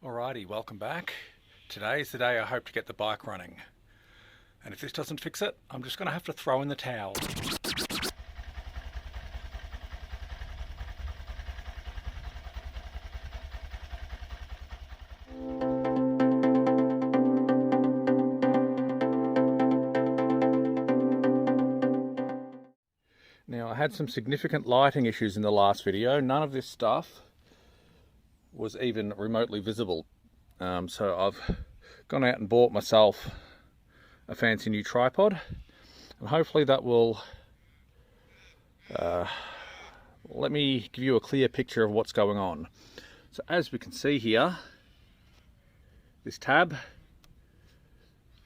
Alrighty, welcome back. Today is the day I hope to get the bike running. And if this doesn't fix it, I'm just going to have to throw in the towel. Now, I had some significant lighting issues in the last video. None of this stuff was even remotely visible. So I've gone out and bought myself a fancy new tripod, and hopefully that will let me give you a clear picture of what's going on. So as we can see here, this tab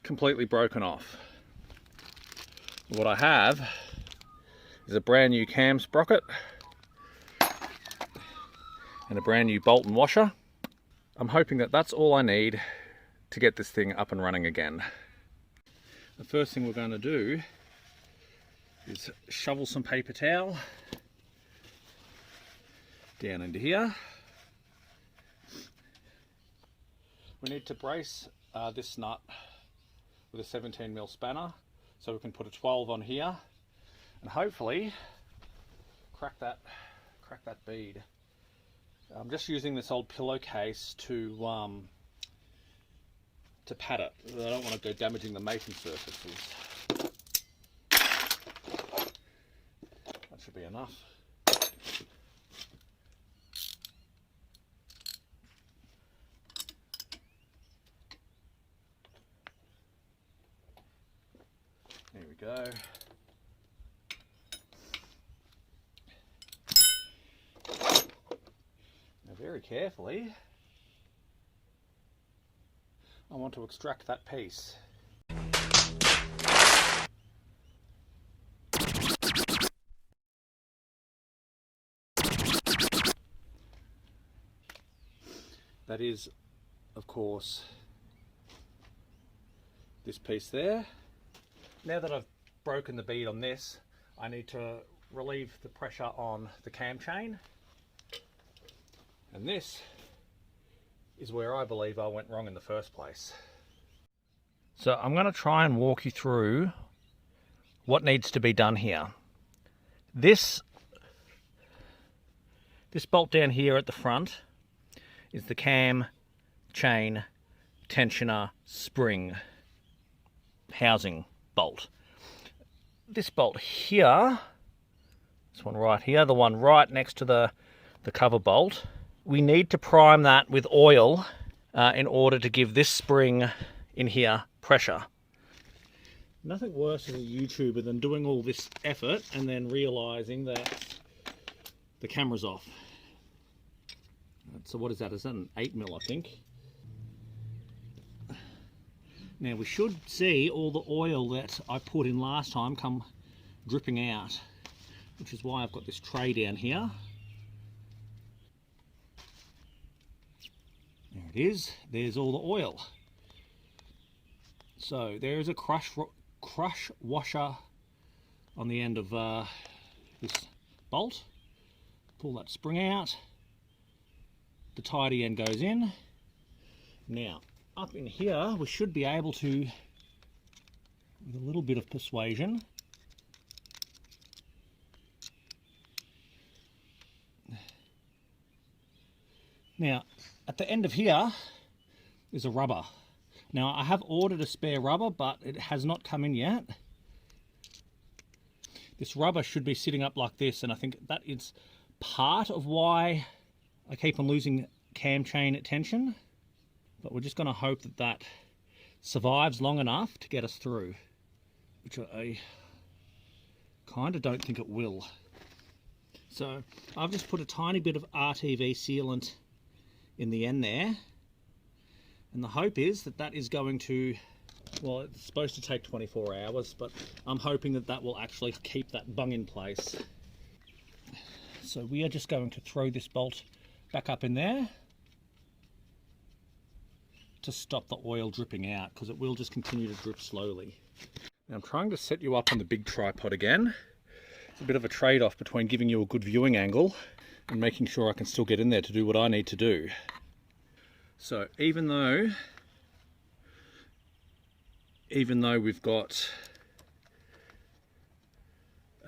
completely broken off. What I have is a brand new Cam Sprocket and a brand new bolt and washer. I'm hoping that that's all I need to get this thing up and running again. The first thing we're going to do is shovel some paper towel down into here. We need to brace this nut with a 17mm spanner so we can put a 12 on here and hopefully crack that bead. I'm just using this old pillowcase to pad it. I don't want to go damaging the mating surfaces. That should be enough. There we go. Very carefully, I want to extract that piece. That is, of course, this piece there. Now that I've broken the bead on this, I need to relieve the pressure on the cam chain. And this is where I believe I went wrong in the first place. So I'm going to try and walk you through what needs to be done here. This bolt down here at the front is the cam chain tensioner spring housing bolt. This bolt here, this one right here, the one right next to the cover bolt, we need to prime that with oil in order to give this spring in here pressure. Nothing worse as a YouTuber than doing all this effort and then realizing that the camera's off. So what is that? Is that an 8mm, I think? Now we should see all the oil that I put in last time come dripping out, which is why I've got this tray down here. There it is. There's all the oil. So there is a crush washer on the end of this bolt. Pull that spring out. The tidy end goes in. Now, up in here, we should be able to, with a little bit of persuasion, now, at the end of here is a rubber. Now I have ordered a spare rubber, but it has not come in yet. This rubber should be sitting up like this, and I think that is part of why I keep on losing cam chain tension. But we're just going to hope that that survives long enough to get us through, which I kind of don't think it will. So I've just put a tiny bit of RTV sealant in the end there, and the hope is that that is going to, well, it's supposed to take 24 hours, but I'm hoping that that will actually keep that bung in place. So we are just going to throw this bolt back up in there to stop the oil dripping out, because it will just continue to drip slowly. Now I'm trying to set you up on the big tripod again. It's a bit of a trade-off between giving you a good viewing angle and making sure I can still get in there to do what I need to do. So even though we've got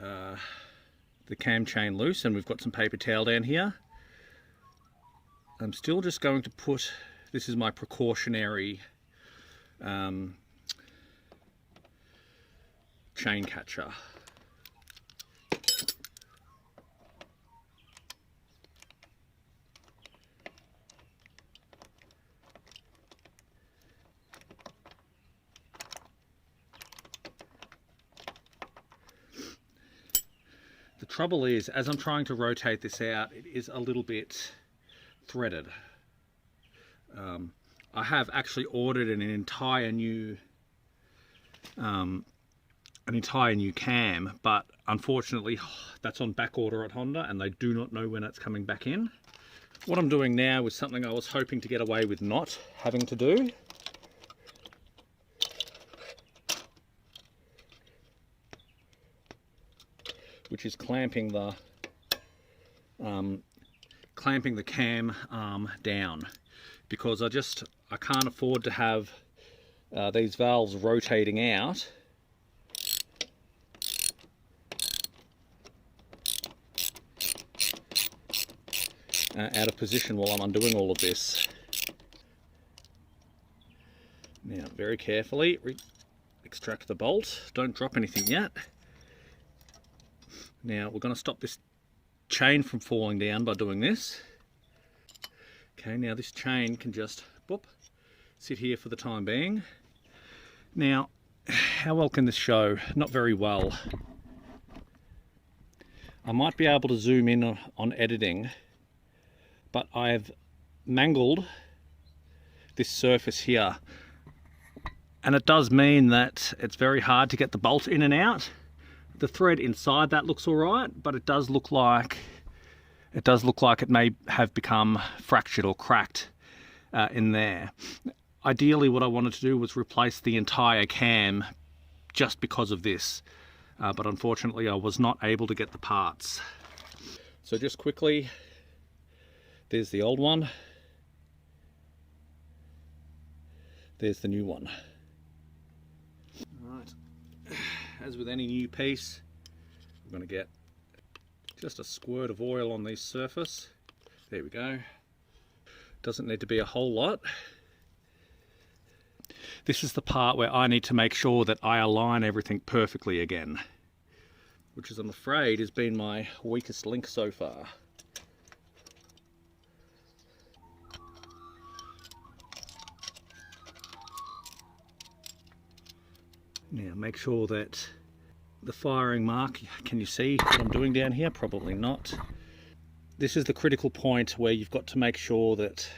the cam chain loose and we've got some paper towel down here, I'm still just going to put, this is my precautionary chain catcher. The trouble is, as I'm trying to rotate this out, it is a little bit threaded. I have actually ordered an entire new cam, but unfortunately that's on back order at Honda and they do not know when it's coming back in. What I'm doing now is something I was hoping to get away with not having to do. Which is clamping the cam arm down, because I can't afford to have these valves rotating out out of position while I'm undoing all of this. Now, very carefully extract the bolt. Don't drop anything yet. Now we're going to stop this chain from falling down by doing this. Okay, now this chain can just sit here for the time being. Now, how well can this show? Not very well. I might be able to zoom in on editing, but I've mangled this surface here. And it does mean that it's very hard to get the bolt in and out. The thread inside that looks all right, but it does look like it may have become fractured or cracked in there. Ideally, what I wanted to do was replace the entire cam just because of this, but unfortunately I was not able to get the parts. So just quickly, there's the old one, there's the new one. All right. As with any new piece, I'm going to get just a squirt of oil on this surface. There we go. Doesn't need to be a whole lot. This is the part where I need to make sure that I align everything perfectly again, which is, I'm afraid, has been my weakest link so far. Now make sure that the firing mark, can you see what I'm doing down here? Probably not. This is the critical point where you've got to make sure that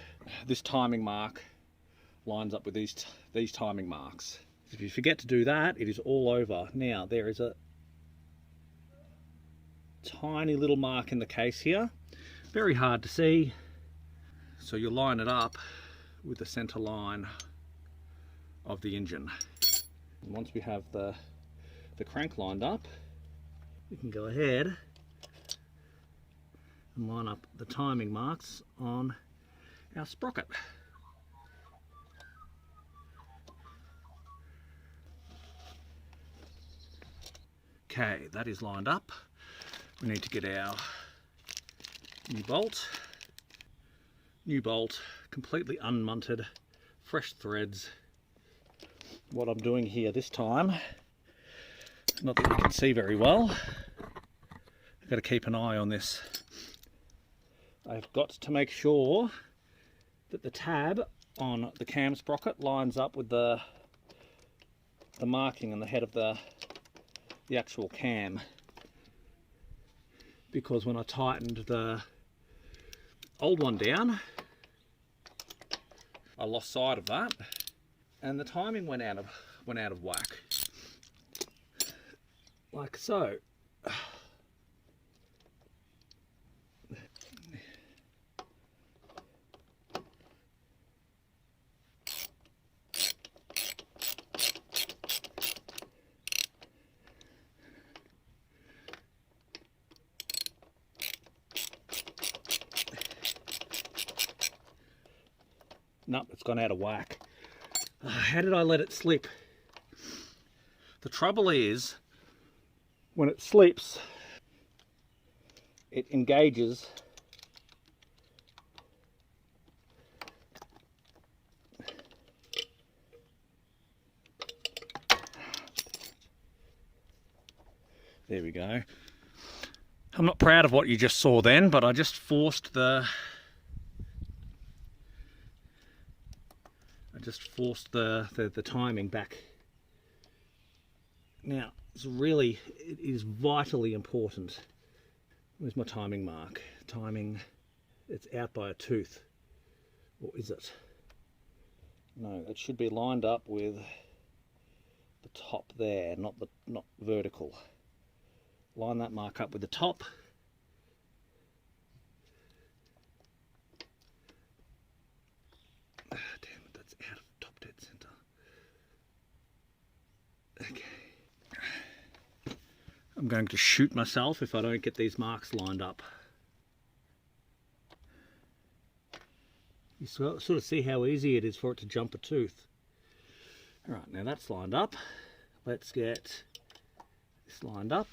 this timing mark lines up with these timing marks. If you forget to do that, it is all over. Now there is a tiny little mark in the case here, very hard to see. So you line it up with the center line of the engine. And once we have the crank lined up, we can go ahead and line up the timing marks on our sprocket. Okay, that is lined up. We need to get our new bolt. New bolt, completely unmunted, fresh threads. What I'm doing here this time, not that you can see very well, I've got to keep an eye on this. I've got to make sure that the tab on the cam sprocket lines up with the marking on the head of the actual cam, because when I tightened the old one down, I lost sight of that, and the timing went out of whack, like so. Nope, it's gone out of whack. How did I let it slip? The trouble is, when it slips, it engages there we go. I'm not proud of what you just saw then, but I just forced the timing back. Now, it is vitally important. Where's my timing mark? Timing, it's out by a tooth. Or is it? No, it should be lined up with the top there, not vertical. Line that mark up with the top. Damn it, that's out of top dead center. Okay. I'm going to shoot myself if I don't get these marks lined up. You sort of see how easy it is for it to jump a tooth. Alright, now that's lined up. Let's get this lined up.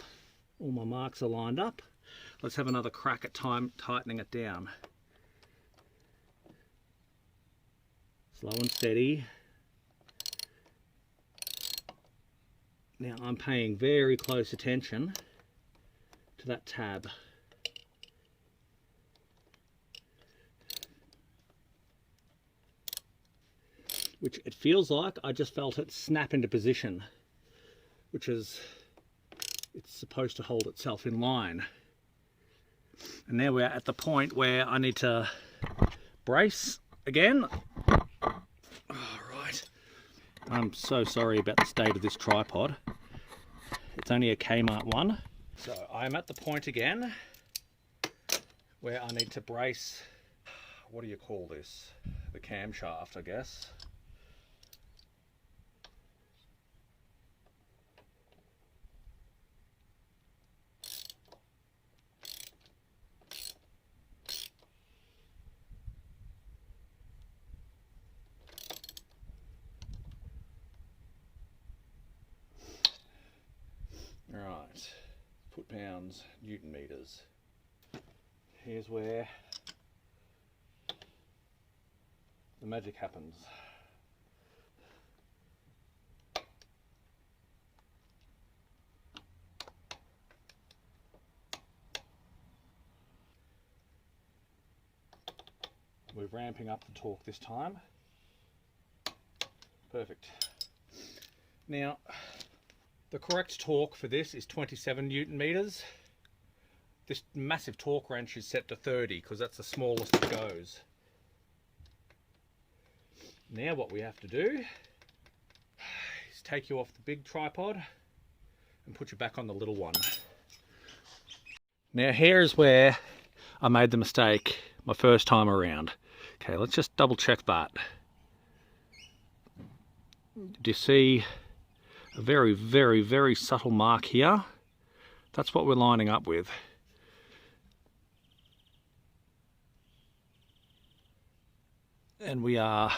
All my marks are lined up. Let's have another crack at tightening it down. Slow and steady. Now I'm paying very close attention to that tab. Which it feels like I just felt it snap into position, which is, it's supposed to hold itself in line. And now we're at the point where I need to brace again. Alright. I'm so sorry about the state of this tripod. It's only a Kmart one. So I'm at the point again where I need to brace, what do you call this? The camshaft, I guess. Right, foot-pounds, Newton meters. Here's where the magic happens. We're ramping up the torque this time. Perfect. Now, the correct torque for this is 27 Newton meters. This massive torque wrench is set to 30 because that's the smallest it goes. Now what we have to do is take you off the big tripod and put you back on the little one. Now here's where I made the mistake my first time around. Okay, let's just double check that. Do you see a very, very, very subtle mark here? That's what we're lining up with. And we are,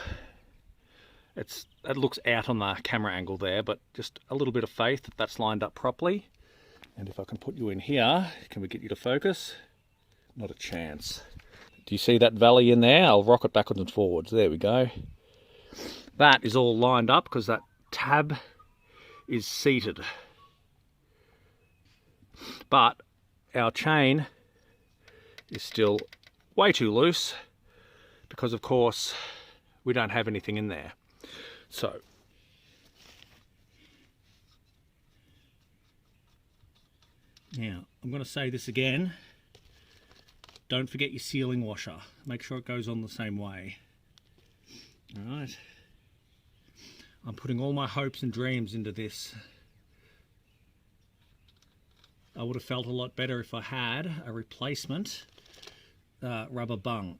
it looks out on the camera angle there, but just a little bit of faith that that's lined up properly. And if I can put you in here, can we get you to focus? Not a chance. Do you see that valley in there? I'll rock it backwards and forwards. There we go. That is all lined up because that tab is seated. But our chain is still way too loose because of course we don't have anything in there. So now I'm going to say this again. Don't forget your sealing washer. Make sure it goes on the same way. Alright. I'm putting all my hopes and dreams into this. I would have felt a lot better if I had a replacement rubber bung.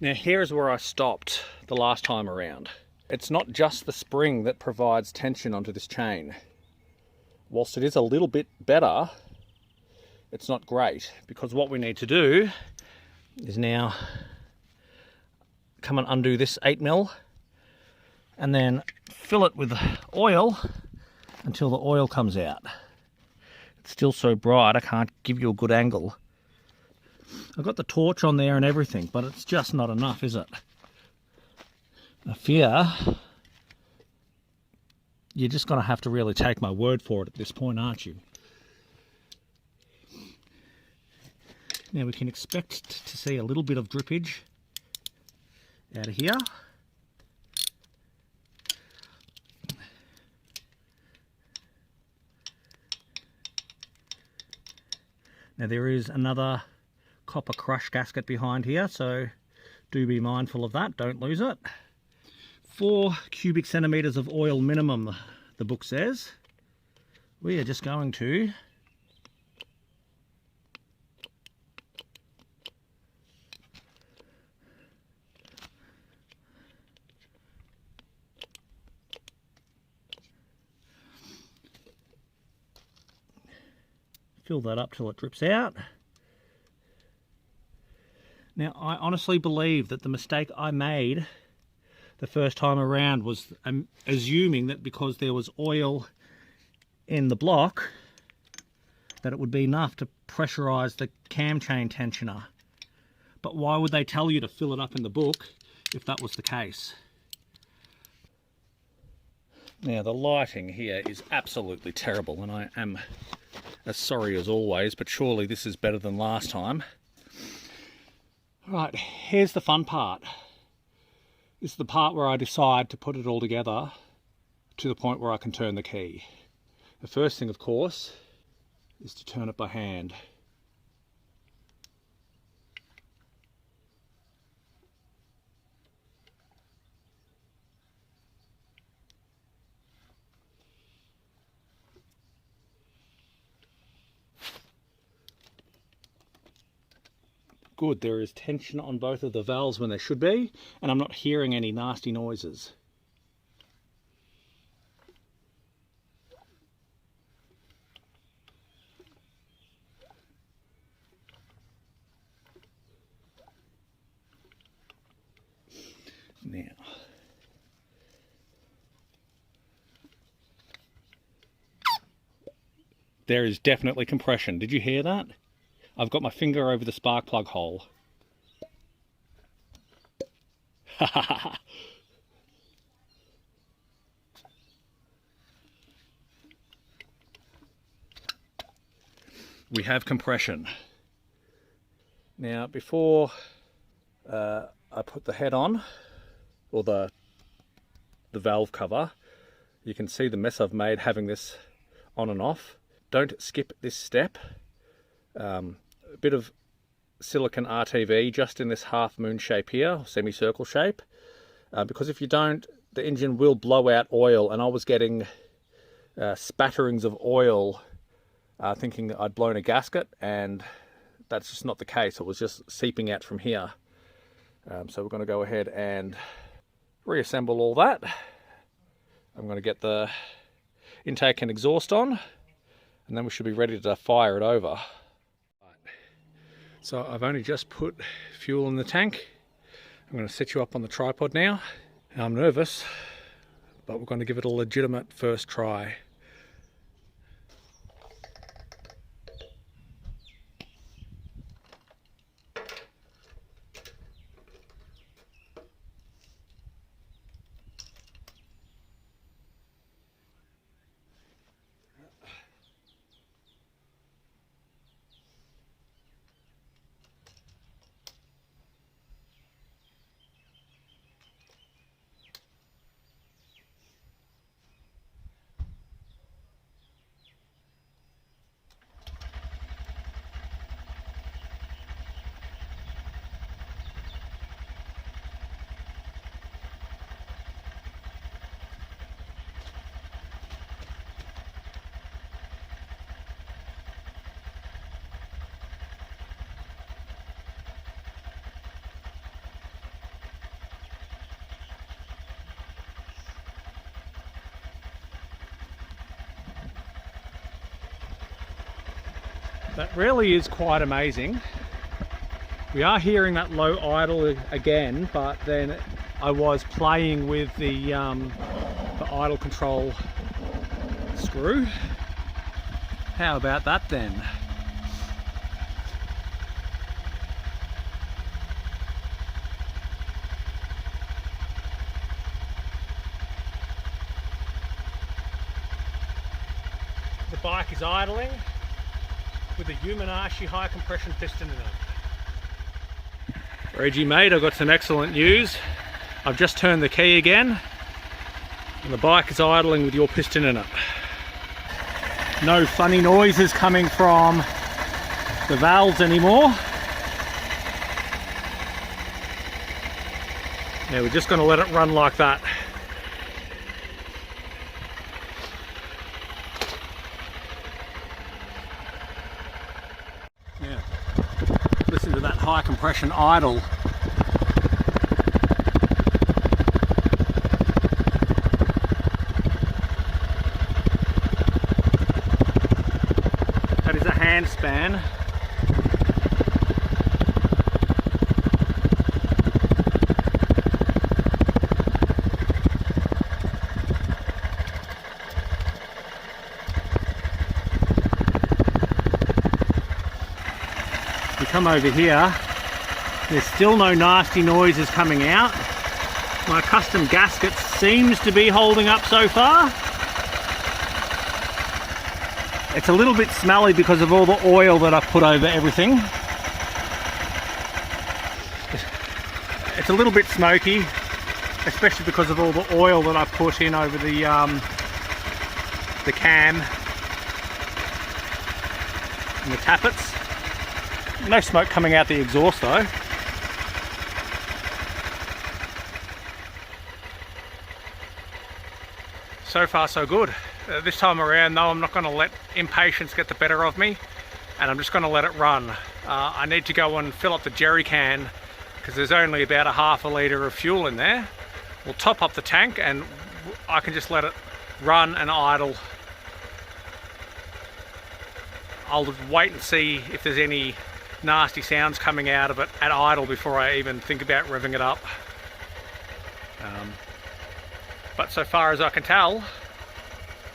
Now here's where I stopped the last time around. It's not just the spring that provides tension onto this chain. Whilst it is a little bit better, it's not great, because what we need to do is now come and undo this 8mm and then fill it with oil until the oil comes out. It's still so bright I can't give you a good angle. I've got the torch on there and everything, but it's just not enough, is it? I fear you're just going to have to really take my word for it at this point, aren't you? Now we can expect to see a little bit of drippage out of here. Now there is another copper crush gasket behind here, so do be mindful of that, don't lose it. 4 cubic centimeters of oil minimum, the book says. We are just going to fill that up till it drips out. Now, I honestly believe that the mistake I made the first time around was assuming that because there was oil in the block, that it would be enough to pressurize the cam chain tensioner. But why would they tell you to fill it up in the book if that was the case? Now, the lighting here is absolutely terrible, and I am as sorry as always, but surely this is better than last time. Right, here's the fun part. This is the part where I decide to put it all together to the point where I can turn the key. The first thing, of course, is to turn it by hand. Good, there is tension on both of the valves when there should be, and I'm not hearing any nasty noises. Now, there is definitely compression. Did you hear that? I've got my finger over the spark plug hole. We have compression. Now, before I put the head on, or the valve cover, you can see the mess I've made having this on and off. Don't skip this step. A bit of silicon RTV just in this half moon shape here, semicircle shape, because if you don't, the engine will blow out oil, and I was getting spatterings of oil thinking that I'd blown a gasket, and that's just not the case. It was just seeping out from here. So we're going to go ahead and reassemble all that. I'm going to get the intake and exhaust on, and then we should be ready to fire it over. So I've only just put fuel in the tank. I'm going to set you up on the tripod now. I'm nervous, but we're going to give it a legitimate first try. That really is quite amazing. We are hearing that low idle again, but then I was playing with the idle control screw. How about that then? The bike is idling with a Yuminashi high compression piston in it. Reggie mate, I've got some excellent news. I've just turned the key again and the bike is idling with your piston in it. No funny noises coming from the valves anymore. Yeah, we're just going to let it run like that. Yeah, listen to that high compression idle. That is a handspan. We come over here, there's still no nasty noises coming out. My custom gasket seems to be holding up so far. It's a little bit smelly because of all the oil that I've put over everything. It's a little bit smoky, especially because of all the oil that I've put in over the cam and the tappets. No smoke coming out the exhaust though. So far so good. This time around though, I'm not going to let impatience get the better of me and I'm just going to let it run. I need to go and fill up the jerry can because there's only about a half a litre of fuel in there. We'll top up the tank and I can just let it run and idle. I'll wait and see if there's any nasty sounds coming out of it at idle before I even think about revving it up. But so far as I can tell,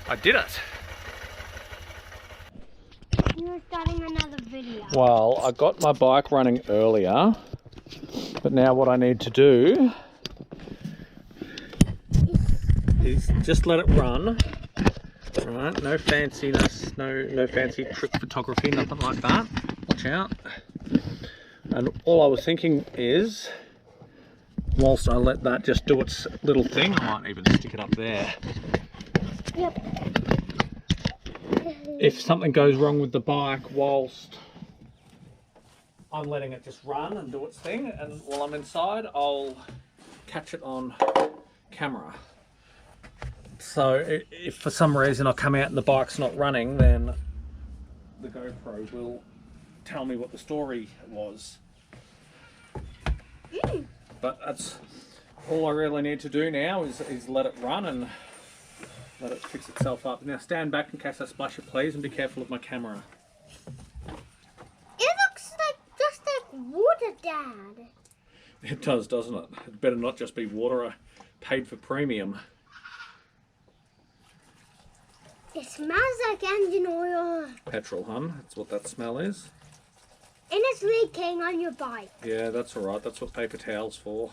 I did it. You're starting another video. Well, I got my bike running earlier, but now what I need to do is just let it run. Right, no fanciness, no fancy trick photography, nothing like that. Watch out. And all I was thinking is, whilst I let that just do its little thing, I might even stick it up there. Yep. If something goes wrong with the bike whilst I'm letting it just run and do its thing, and while I'm inside, I'll catch it on camera. So if for some reason I come out and the bike's not running, then the GoPro will tell me what the story was. But that's all I really need to do now is let it run and let it fix itself up. Now stand back in case I splash it please and be careful of my camera. It looks like just like water, Dad. It does, doesn't it? It better not just be water. I paid for premium. It smells like engine oil. Petrol, hun. That's what that smell is. And it's leaking on your bike. Yeah, that's alright. That's what paper towel's for.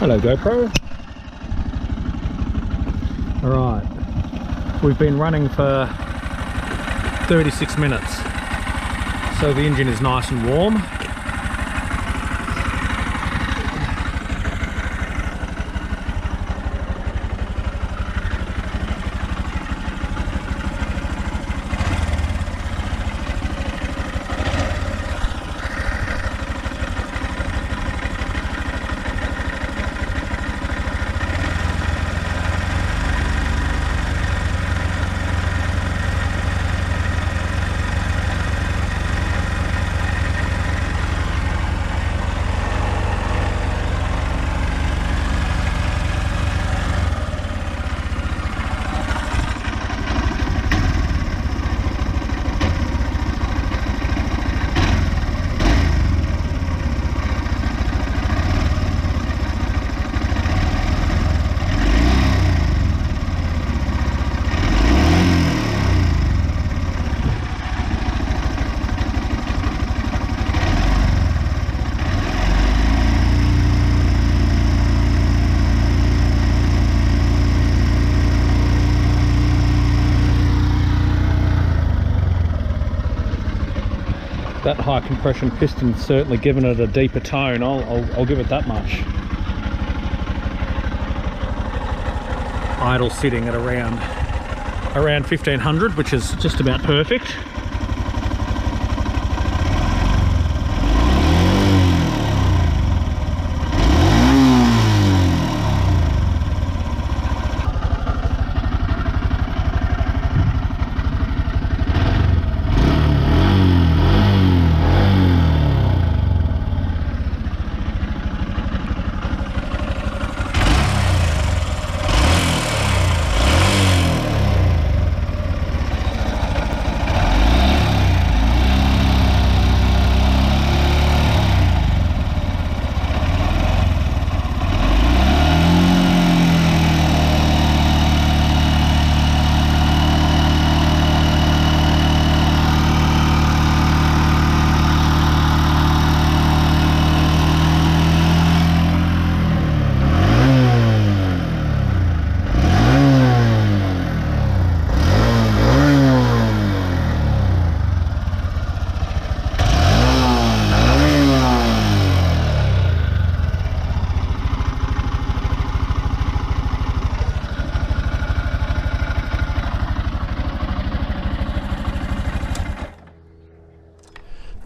Hello GoPro. Alright, we've been running for 36 minutes, so the engine is nice and warm. That high compression piston's certainly given it a deeper tone. I'll give it that much. Idle sitting at around 1500, which is just about perfect.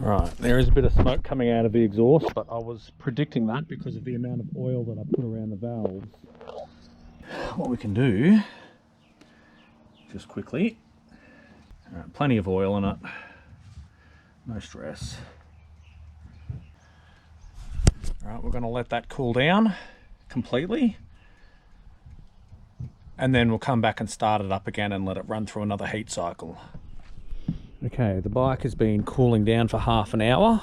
Right, there is a bit of smoke coming out of the exhaust, but I was predicting that because of the amount of oil that I put around the valves. What we can do, just quickly, plenty of oil in it, no stress. Alright, we're going to let that cool down completely, and then we'll come back and start it up again and let it run through another heat cycle. Okay, the bike has been cooling down for half an hour.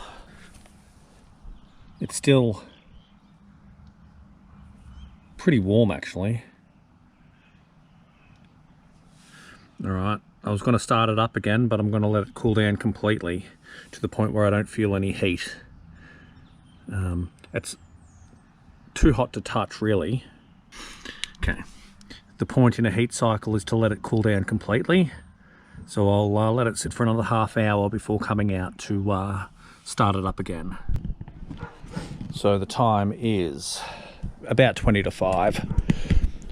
It's still pretty warm actually. Alright, I was going to start it up again, but I'm going to let it cool down completely to the point where I don't feel any heat. It's too hot to touch really. Okay, the point in a heat cycle is to let it cool down completely. So I'll let it sit for another half hour before coming out to start it up again. So the time is about 20 to 5.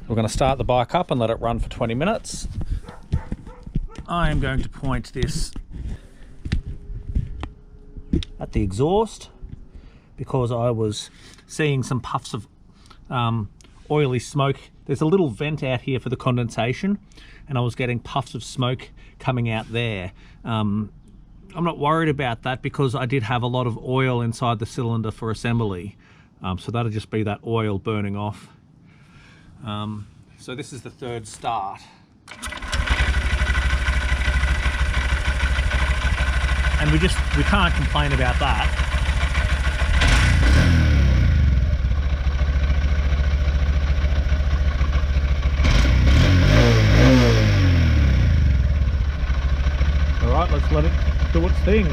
We're going to start the bike up and let it run for 20 minutes. I am going to point this at the exhaust because I was seeing some puffs of oily smoke. There's a little vent out here for the condensation, and I was getting puffs of smoke coming out there. I'm not worried about that because I did have a lot of oil inside the cylinder for assembly. So that'll just be that oil burning off. So this is the third start. And we can't complain about that. Alright, let's let it do its thing.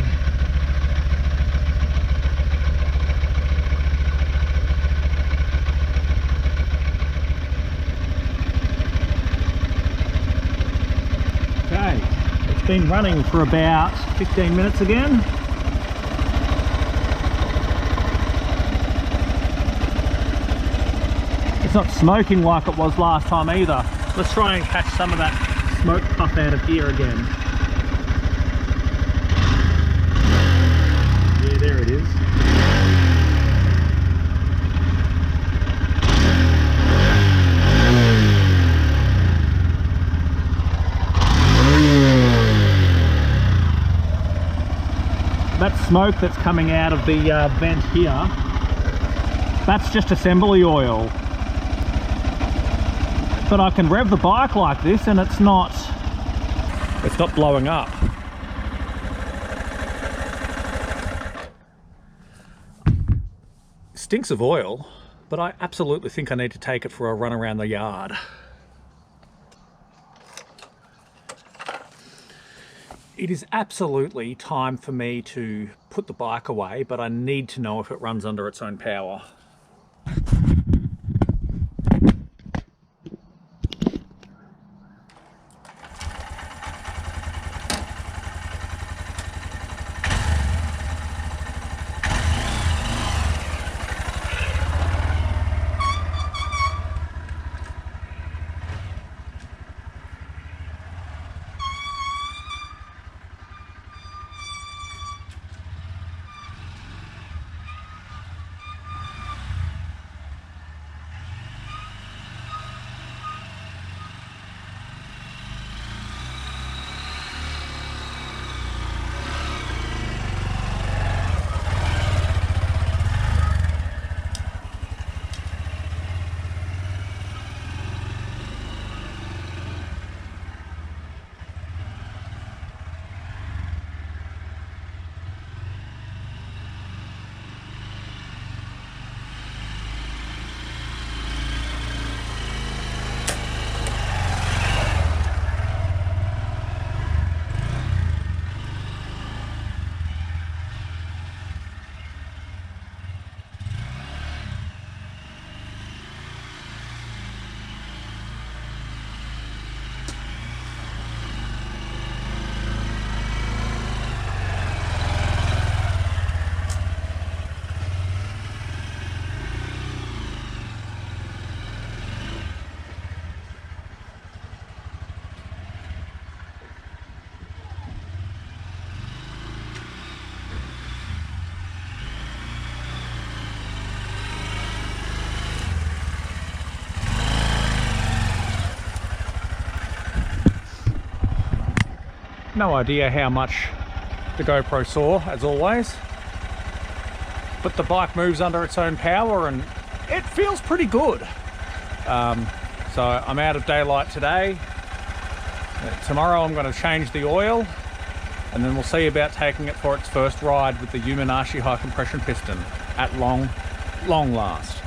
Okay, it's been running for about 15 minutes again. It's not smoking like it was last time either. Let's try and catch some of that smoke puff out of here again. Yeah, there it is. That smoke that's coming out of the vent here, that's just assembly oil. But I can rev the bike like this and it's not blowing up. Stinks of oil, but I absolutely think I need to take it for a run around the yard. It is absolutely time for me to put the bike away, but I need to know if it runs under its own power. No idea how much the GoPro saw, as always. But the bike moves under its own power and it feels pretty good. So I'm out of daylight today. Tomorrow I'm going to change the oil, and then we'll see about taking it for its first ride with the Yuminashi high compression piston at long last.